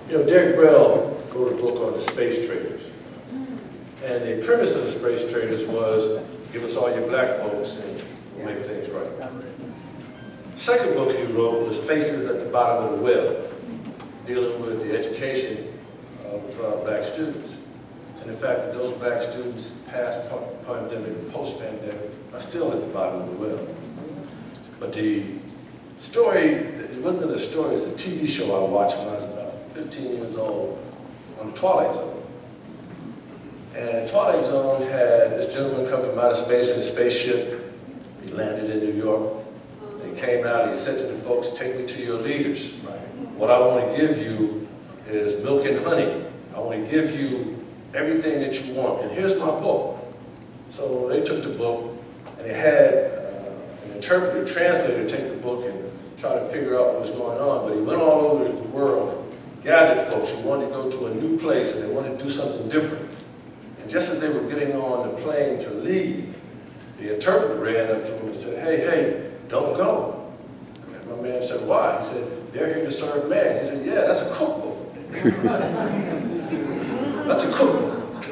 You know, Derek Bell wrote a book on the space traders. And the premise of the space traders was, give us all your black folks and we'll make things right. Second book he wrote was Faces at the Bottom of the Well, dealing with the education of black students. And the fact that those black students, past pandemic and post-pandemic, are still at the bottom of the well. But the story, it wasn't really a story, it's a TV show I watched when I was about 15 years old on the Twilight Zone. And Twilight Zone had this gentleman come from outer space in a spaceship. He landed in New York. And he came out and he said to the folks, take me to your leaders. What I want to give you is milk and honey. I want to give you everything that you want. And here's my book. So they took the book and they had an interpreter, translator, take the book and try to figure out what was going on. But he went all over the world, gathered folks who wanted to go to a new place and they wanted to do something different. And just as they were getting on the plane to leave, the interpreter ran up to him and said, hey, don't go. And my man said, why? He said, they're here to serve man. He said, yeah, that's a cookbook. That's a cookbook.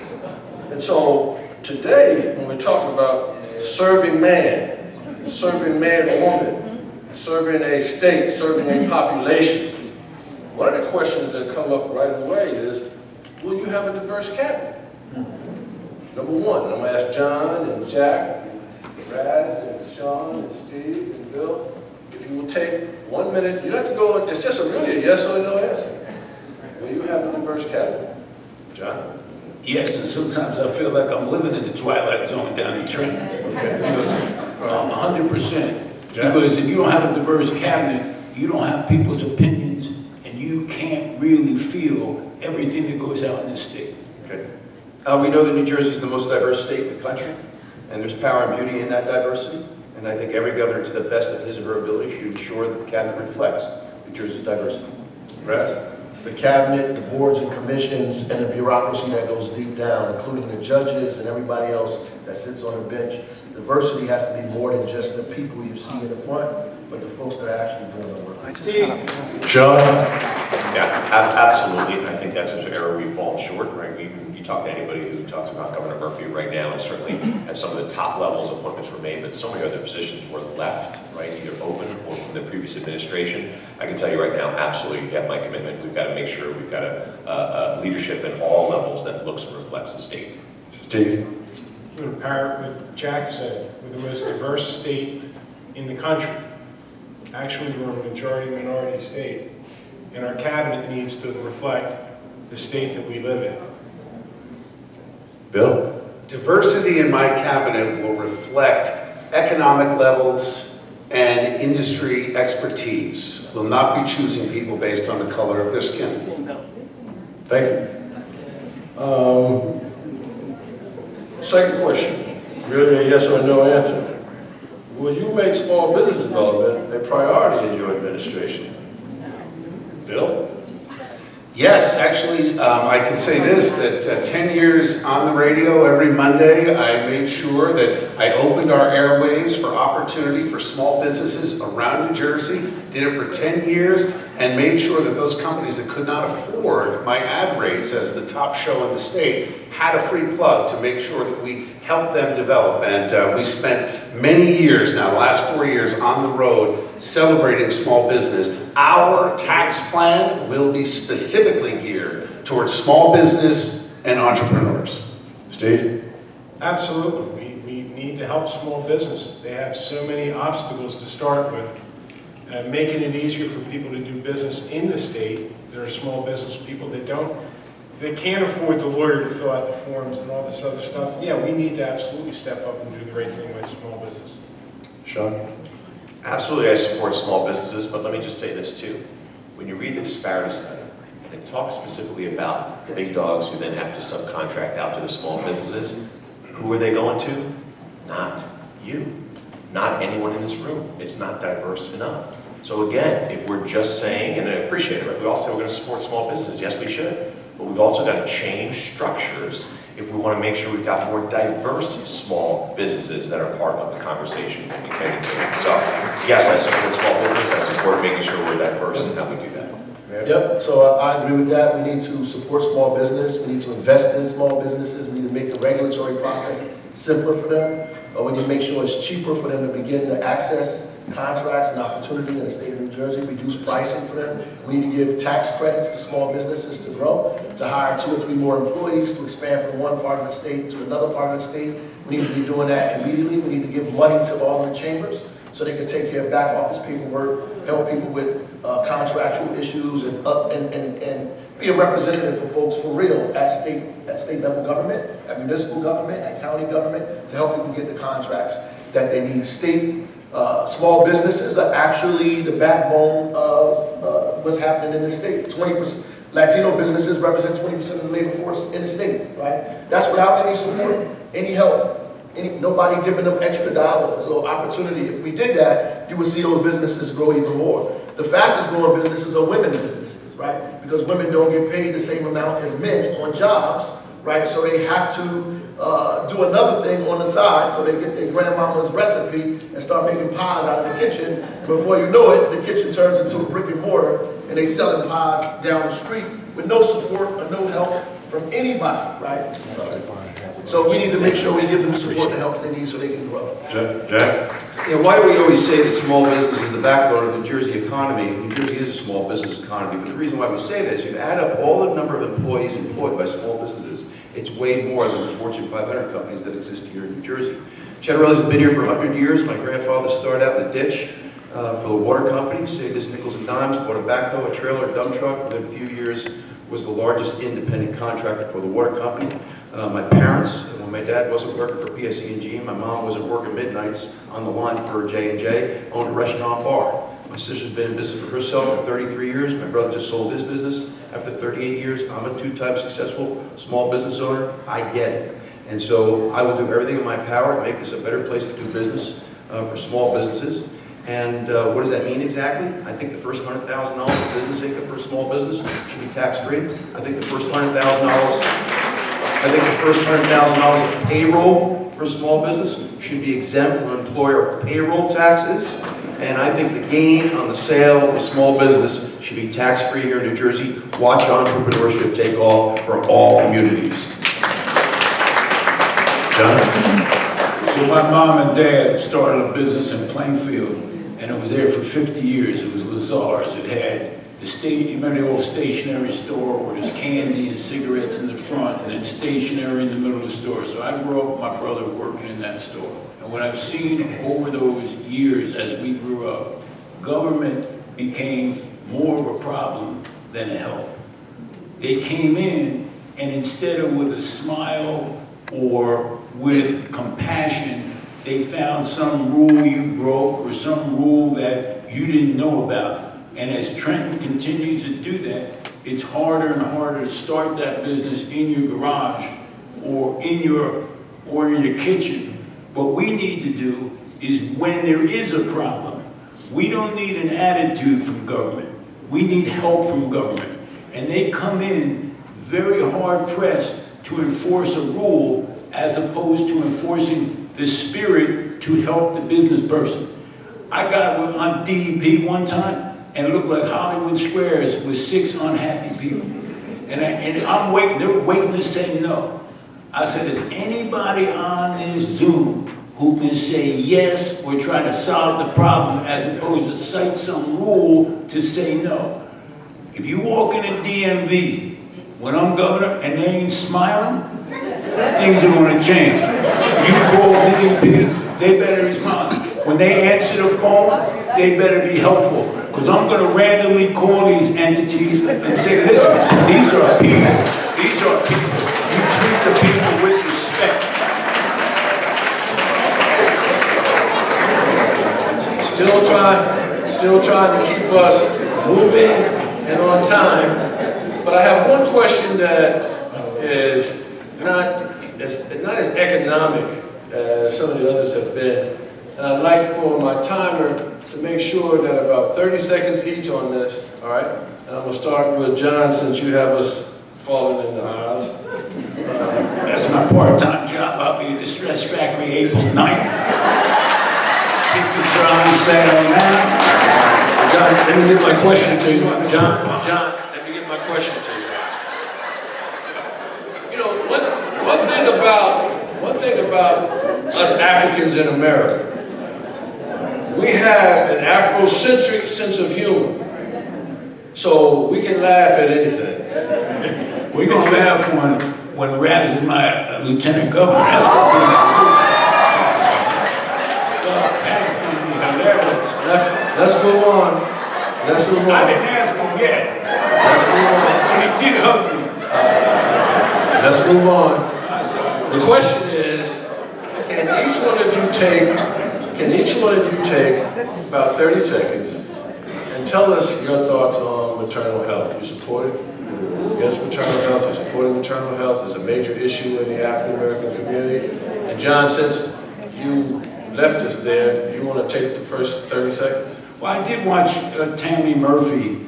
And so today, when we're talking about serving man or woman, serving a state, serving a population, one of the questions that come up right away is, will you have a diverse cabinet? Number one, and I'm going to ask John and Jack, and Raz and Sean and Steve and Bill, if you will take 1 minute, you don't have to go, it's just really a yes or no answer. Will you have a diverse cabinet? John? Yes, and sometimes I feel like I'm living in the Twilight Zone down in Trenton. Okay. Because 100%. Because if you don't have a diverse cabinet, you don't have people's opinions, and you can't really feel everything that goes out in this state. Okay. We know that New Jersey is the most diverse state in the country, and there's power and beauty in that diversity. And I think every governor, to the best of his or her ability, should ensure that the cabinet reflects New Jersey's diversity. Raz? The cabinet, the boards and commissions, and the bureaucracy that goes deep down, including the judges and everybody else that sits on the bench. Diversity has to be more than just the people you see in the front, but the folks that are actually doing the work. Sean? Yeah, absolutely. And I think that's an area we've fallen short, right? You talk to anybody who talks about Governor Murphy right now, and certainly at some of the top levels, appointments were made, but so many other positions were left, right? Either open or from the previous administration. I can tell you right now, absolutely, you have my commitment. We've got to make sure we've got a leadership at all levels that looks and reflects the state. Steve? To parrot what Jack said, we're the most diverse state in the country. Actually, we're a majority-minority state, and our cabinet needs to reflect the state that we live in. Bill? Diversity in my cabinet will reflect economic levels and industry expertise. Will not be choosing people based on the color of their skin. Thank you. Second question, really a yes or no answer. Will you make small business development a priority in your administration? Bill? Yes, actually, I can say this, that 10 years on the radio every Monday, I made sure that I opened our airwaves for opportunity for small businesses around New Jersey, did it for 10 years, and made sure that those companies that could not afford my ad rates as the top show in the state had a free plug to make sure that we helped them develop. And we spent many years now, the last 4 years, on the road celebrating small business. Our tax plan will be specifically geared towards small business and entrepreneurs. Steve? Absolutely, we need to help small business. They have so many obstacles to start with. Making it easier for people to do business in the state. There are small business people that don't. If they can't afford the lawyer to fill out the forms and all this other stuff, yeah, we need to absolutely step up and do the right thing with small business. Sean? Absolutely, I support small businesses, but let me just say this too. When you read the disparity study, and it talks specifically about the big dogs who then have to subcontract out to the small businesses, who are they going to? Not you. Not anyone in this room. It's not diverse enough. So again, if we're just saying, and I appreciate it, right? We all say we're going to support small businesses. Yes, we should. But we've also got to change structures if we want to make sure we've got more diverse small businesses that are part of the conversation. So yes, I support small business. I support making sure we're diverse in how we do that. Yep, so I agree with that. We need to support small business. We need to invest in small businesses. We need to make the regulatory process simpler for them. We need to make sure it's cheaper for them to begin to access contracts and opportunity in the state of New Jersey, reduce pricing for them. We need to give tax credits to small businesses to grow, to hire 2 or 3 more employees, to expand from one part of the state to another part of the state. We need to be doing that immediately. We need to give money to all of the chambers so they can take care of back office paperwork, help people with contractual issues, and be a representative for folks for real at state level government, at municipal government, at county government, to help people get the contracts that they need. Small businesses are actually the backbone of what's happening in the state. 20% Latino businesses represent 20% of the labor force in the state, right? That's without any support, any help. Nobody giving them extra dollars or opportunity. If we did that, you would see those businesses grow even more. The fastest growing businesses are women businesses, right? Because women don't get paid the same amount as men on jobs, right? So they have to do another thing on the side, so they get their grandmama's recipe and start making pies out of the kitchen. And before you know it, the kitchen turns into a brick and mortar, and they selling pies down the street with no support or no help from anybody, right? So we need to make sure we give them the support and help they need so they can grow. Jack? You know, why do we always say that small business is the backbone of the New Jersey economy? New Jersey is a small business economy, but the reason why we say that is you add up all the number of employees employed by small businesses, it's way more than the Fortune 500 companies that exist here in New Jersey. Chattarelli's been here for 100 years. My grandfather started out in the ditch for the water company, saved his nickels and dimes, bought a backhoe, a trailer, a dump truck. Within a few years, was the largest independent contractor for the water company. My parents, when my dad wasn't working for PSE&G, my mom wasn't working midnights on the line for J&J, owned a restaurant bar. My sister's been in business for herself for 33 years. My brother just sold his business after 38 years. I'm a 2-time successful small business owner. I get it. And so I will do everything in my power to make this a better place to do business for small businesses. And what does that mean exactly? I think the first $100,000 of business income for a small business should be tax-free. I think the first $100,000 of payroll for a small business should be exempt from employer payroll taxes. And I think the gain on the sale of a small business should be tax-free here in New Jersey. Watch entrepreneurship take off for all communities. John? So my mom and dad started a business in Plainfield, and it was there for 50 years. It was Lazar's. It had you remember the old stationery store where there's candy and cigarettes in the front, and then stationery in the middle of the store. So I grew up with my brother working in that store. And what I've seen over those years as we grew up, government became more of a problem than a help. They came in, and instead of with a smile or with compassion, they found some rule you broke or some rule that you didn't know about. And as Trenton continues to do that, it's harder and harder to start that business in your garage or in your kitchen. What we need to do is when there is a problem, we don't need an attitude from government. We need help from government. And they come in very hard pressed to enforce a rule as opposed to enforcing the spirit to help the business person. I got on DEP one time, and it looked like Hollywood Squares with 6 unhappy people. And I'm waiting, they're waiting to say no. I said, is anybody on this Zoom who can say yes or try to solve the problem as opposed to cite some rule to say no? If you walk in a DMV when I'm governor and they ain't smiling, things are gonna change. You call DEP, they better respond. When they answer the phone, they better be helpful. Because I'm going to randomly call these entities and say, listen, these are people. These are people. You treat the people with respect. Still trying to keep us moving and on time. But I have one question that is not as economic as some of the others have been. And I'd like for my timer to make sure that about 30 seconds each on this, all right? And I'm gonna start with John, since you have us falling in the aisles. That's my part-time job. I'll be at the Stress Factory April 9th. Tickets are on sale now. John, let me get my question to you. John, let me get my question to you. You know, one thing about us Africans in America, we have an Afrocentric sense of humor. So we can laugh at anything. We're gonna laugh when Raz is my lieutenant governor. That's gonna be hilarious. Let's move on. Let's move I on. didn't ask him yet, Let's move on. but he did help me. Let's move on. I said, The question is, can each one of you take about 30 seconds and tell us your thoughts on maternal health? You support it? Against maternal health? You support maternal health? It's a major issue in the African American community. And John, since you left us there, you want to take the first 30 seconds? Well, I did watch Tammy Murphy.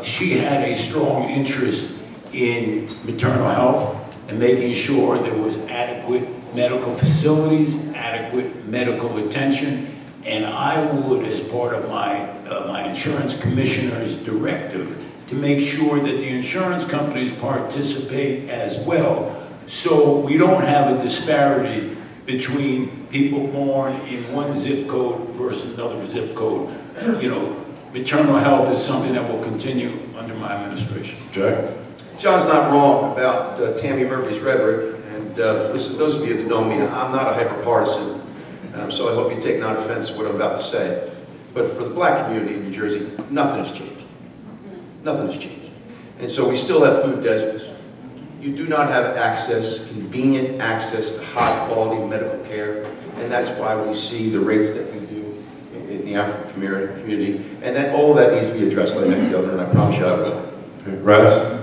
She had a strong interest in maternal health and making sure there was adequate medical facilities, adequate medical attention, and I would, as part of my insurance commissioner's directive, to make sure that the insurance companies participate as well, so we don't have a disparity between people born in one zip code versus another zip code. You know, maternal health is something that will continue under my administration. Jack? John's not wrong about Tammy Murphy's rhetoric, and listen, those of you that know me, I'm not a hyper-partisan, so I hope you take not offense to what I'm about to say. But for the black community in New Jersey, nothing has changed. Nothing has changed. And so we still have food deserts. You do not have access, convenient access to high-quality medical care, and that's why we see the rates that we do in the African community, and that all that needs to be addressed by the next governor, and I promise you I will. Raz?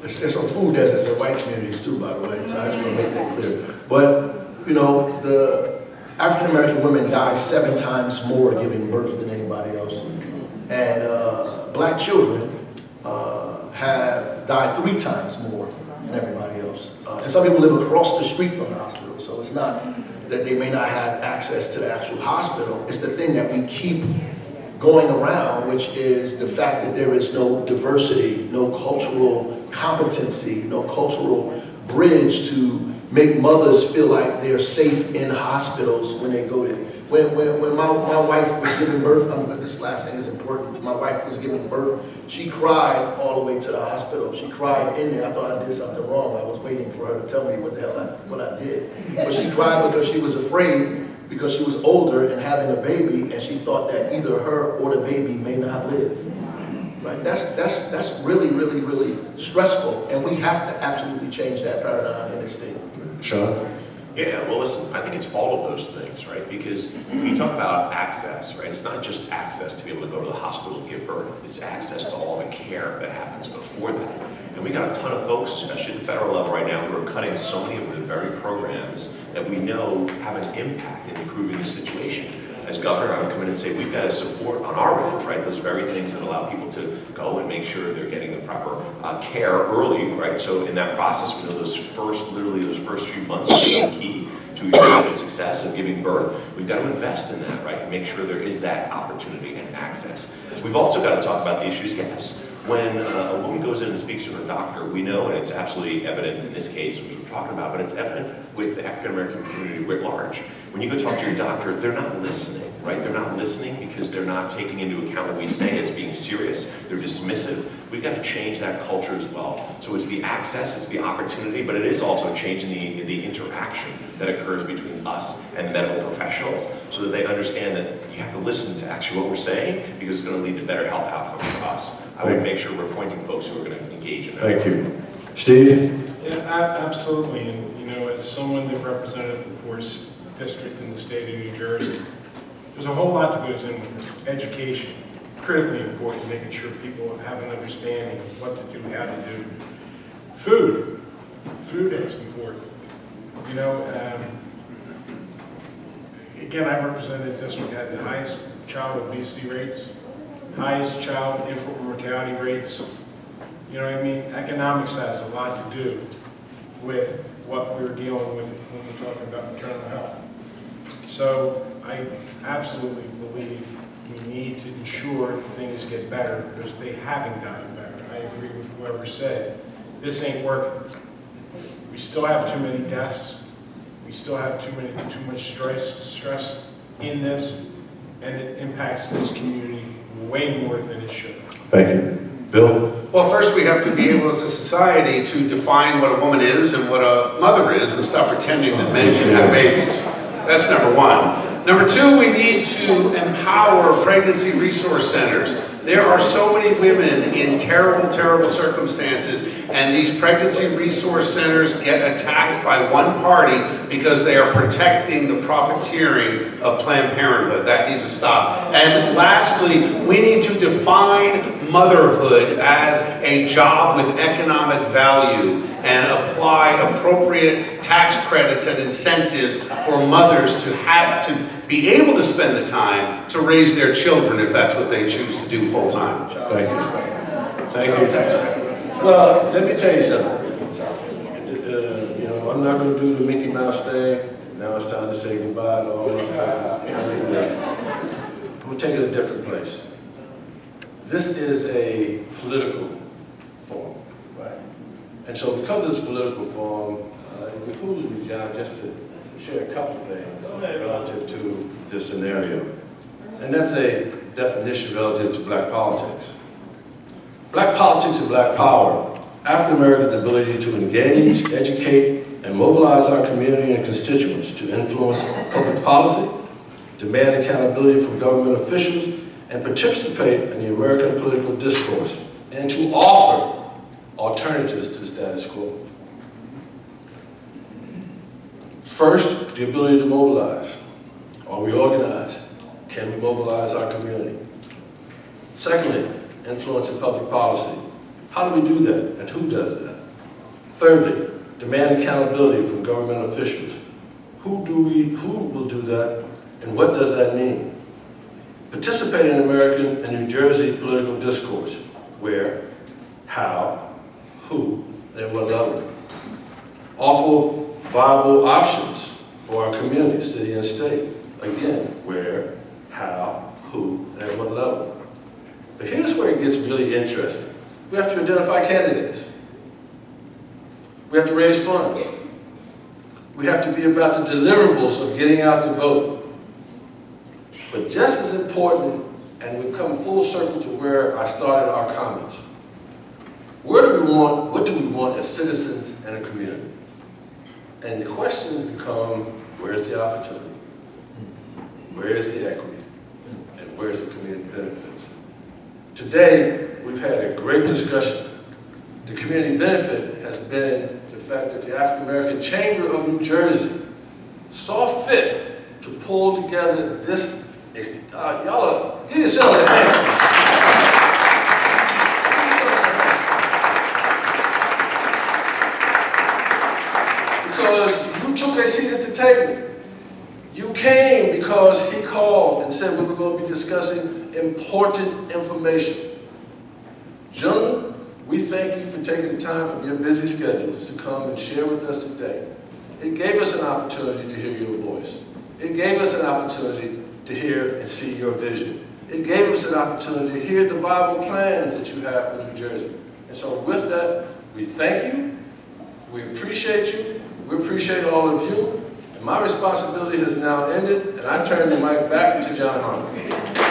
There's some food deserts in white communities too, by the way, so I just want to make that clear. But, you know, the African American women die 7 times more giving birth than anybody else. And black children die 3 times more than everybody else. And some people live across the street from the hospital, so it's not that they may not have access to the actual hospital. It's the thing that we keep going around, which is the fact that there is no diversity, no cultural competency, no cultural bridge to make mothers feel like they're safe in hospitals when they go there. When my wife was giving birth, this last thing is important, my wife was giving birth, she cried all the way to the hospital. She cried in there. I thought I did something wrong. I was waiting for her to tell me what the hell what I did. But she cried because she was afraid, because she was older and having a baby, and she thought that either her or the baby may not live. Right? That's really, really, really stressful, and we have to absolutely change that paradigm in this state. Sean? Yeah, well, listen, I think it's all of those things, right? Because when you talk about access, right, it's not just access to be able to go to the hospital and give birth. It's access to all the care that happens before that. And we got a ton of folks, especially at the federal level right now, who are cutting so many of the very programs that we know have an impact in improving the situation. As governor, I would come in and say, we've got to support on our end, right, those very things that allow people to go and make sure they're getting the proper care early, right? So in that process, we know literally those first few months are so key to the success of giving birth. We've got to invest in that, right, and make sure there is that opportunity and access. We've also got to talk about the issues, yes. When a woman goes in and speaks to her doctor, we know, and it's absolutely evident in this case, which we're talking about, but it's evident with the African American community writ large. When you go talk to your doctor, they're not listening, right? They're not listening because they're not taking into account what we say as being serious. They're dismissive. We've got to change that culture as well. So it's the access, it's the opportunity, but it is also changing the interaction that occurs between us and medical professionals so that they understand that you have to listen to actually what we're saying because it's going to lead to better health outcomes for us. I would make sure we're appointing folks who are going to engage in that. Thank you. Steve? Yeah, absolutely. And, you know, as someone that represented the poorest district in the state of New Jersey, there's a whole lot that goes in with education. Critically important, making sure people have an understanding of what to do, how to do. Food. Food is important. You know, again, I represented a district that had the highest child obesity rates, highest child infant mortality rates. You know what I mean? Economics has a lot to do with what we're dealing with when we're talking about maternal health. So I absolutely believe We need to ensure things get better because they haven't gotten better. I agree with whoever said, this ain't working. We still have too many deaths. We still have too much stress in this, and it impacts this community way more than it should. Thank you. Bill? Well, first we have to be able as a society to define what a woman is and what a mother is and stop pretending that men should have babies. That's number one. Number two, we need to empower pregnancy resource centers. There are so many women in terrible, terrible circumstances, and these pregnancy resource centers get attacked by one party because they are protecting the profiteering of Planned Parenthood. That needs to stop. And lastly, we need to define motherhood as a job with economic value and apply appropriate tax credits and incentives for mothers to have to be able to spend the time to raise their children if that's what they choose to do full-time. Thank you. Thank you. Well, let me tell you something. You know, I'm not going to do the Mickey Mouse thing. Now it's time to say goodbye to all my friends. I'm going to take it a different place. This is a political forum. Right. And so because it's a political forum, it behooves me, John, just to share a couple things relative to this scenario. And that's a definition relative to black politics. Black politics and black power, African Americans' ability to engage, educate, and mobilize our community and constituents to influence public policy, demand accountability from government officials, and participate in the American political discourse, and to offer alternatives to the status quo. First, the ability to mobilize. Are we organized? Can we mobilize our community? Secondly, influencing public policy. How do we do that, and who does that? Thirdly, demand accountability from government officials. Who will do that, and what does that mean? Participate in American and New Jersey political discourse. Where, how, who, and at what level? Offer viable options for our community, city and state. Again, where, how, who, and at what level? But here's where it gets really interesting. We have to identify candidates. We have to raise funds. We have to be about the deliverables of getting out to vote. But just as important, and we've come full circle to where I started our comments, what do we want as citizens and a community? And the questions become, where's the opportunity? Where is the equity? And where's the community benefits? Today, we've had a great discussion. The community benefit has been the fact that the African American Chamber of New Jersey saw fit to pull together this, y'all, give yourselves a hand. Because you took a seat at the table. You came because he called and said we were going to be discussing important information. Gentlemen, we thank you for taking the time from your busy schedules to come and share with us today. It gave us an opportunity to hear your voice. It gave us an opportunity to hear and see your vision. It gave us an opportunity to hear the viable plans that you have for New Jersey. And so with that, we thank you, we appreciate you, we appreciate all of you. And my responsibility has now ended, and I turn the mic back to John Harmon.